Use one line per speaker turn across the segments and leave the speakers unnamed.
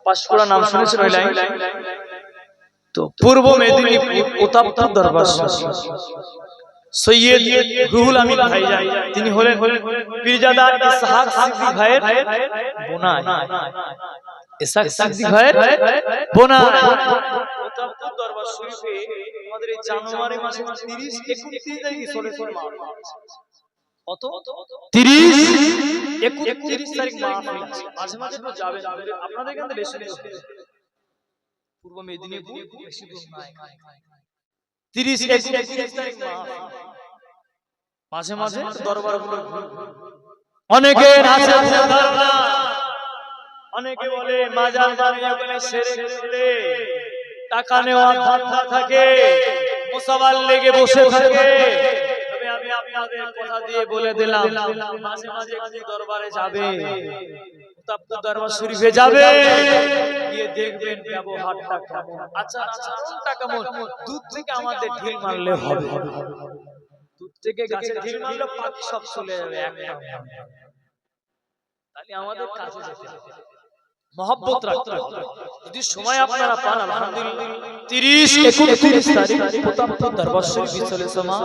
পাঁশকুড়া নাম শুনেছেন ওই লাইন? তো পূর্ব মেদিনীপুর প্রতাপপুর দরবার সৈয়দ রুহুল আমিন ভাইজান, তিনি হলেন পীরজাদা ইসহাক সিদ্দিক ভাইয়ের বোনাই। ইসহাক সিদ্দিক ভাইয়ের বোনাই। প্রতাপপুর দরবার শরীফে আমাদের এই জানুয়ারি মাসের 30 31 তারিখে চলেছে মাহফিল। কত? 30 31 তারিখ মাহফিল। মাঝে মাঝে তো যাবেন, আপনাদের এখান থেকে বেশি বেশি পূর্ব মেদিনীপুর বেশি দূর নয়। 30 31 তারিখ মাহফিল। মাঝে মাঝে দরবারগুলো অনেকে আছে ধারণা, অনেকে বলে মাজার বানিয়ে বলে শিরক করে টাকা নেওয়া ধান্দা থাকে, মুসাবাল লেগে বসে থাকে। তবে আমি আপনাদের কথা দিয়ে বলে দিলাম, মাঝে মাঝে একটু দরবারে যাবে, প্রতাপপুর দরবার শরীফে যাবে, গিয়ে দেখবেন ব্যবহারটা কেমন, আচার আচরণটা কেমন। দূর থেকে আমাদের ঢিল মারলে হবে, দূর থেকে গাছের ঢিল মারলে পাখি সব চলে যাবে একটা। তাহলে আমাদের কাছে যেতে হবে, মহব্বত রাখতে হবে। যদি সময় আপনারা পান আলহামদুলিল্লাহ 30 31 তারিখ প্রতাপপুর দরবার শরীফে চলেছে মা,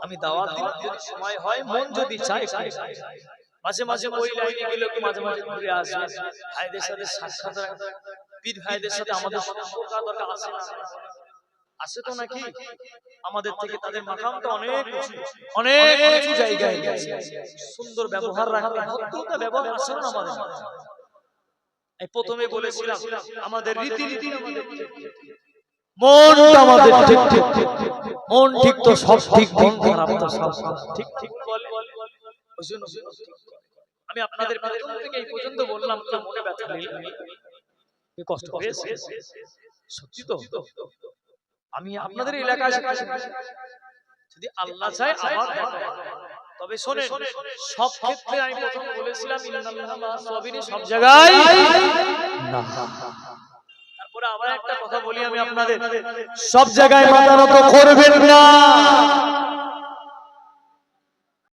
আমি দাওয়াত দিলাম, যদি সময় হয় মন যদি চায় মাঝে মাঝে ওই লাইনে গেলে মাঝে মাঝে ঘুরে আসবে, ভাইদের সাথে সাক্ষাৎ রাখবে, পীর ভাইদের সাথে আমাদের সম্পর্ক দরকার আছে না? আছে তো নাকি? আমাদের থেকে তাদের মাকামটা অনেক উঁচু জায়গায় গেছে। সুন্দর ব্যবহার রাখবে, ভদ্রতা ব্যবহার আচরণ আমাদের। এই প্রথমে বলেছিলাম আমাদের রীতি আমাদের মনটা আমাদের ঠিক ঠিক মন ঠিক তো সব ঠিক, মন খারাপ তো সব ঠিক ঠিক বলে। ওইজন্য আমি আপনাদের প্রথম থেকে এই পর্যন্ত বললাম, তো মনে ব্যথা নেই, কি কষ্ট হয়েছে সত্যি তো। আমি আপনাদের এলাকায় যদি আল্লাহ চায় আবার দেখা, তবে শোনেন সব ক্ষেত্রে আমি প্রথম বলেছিলাম ইন্নাল্লাহা সাবিরি, সব জায়গায় না। তারপরে আবার একটা কথা বলি আমি আপনাদের, সব জায়গায় মাথা নত করবেন না।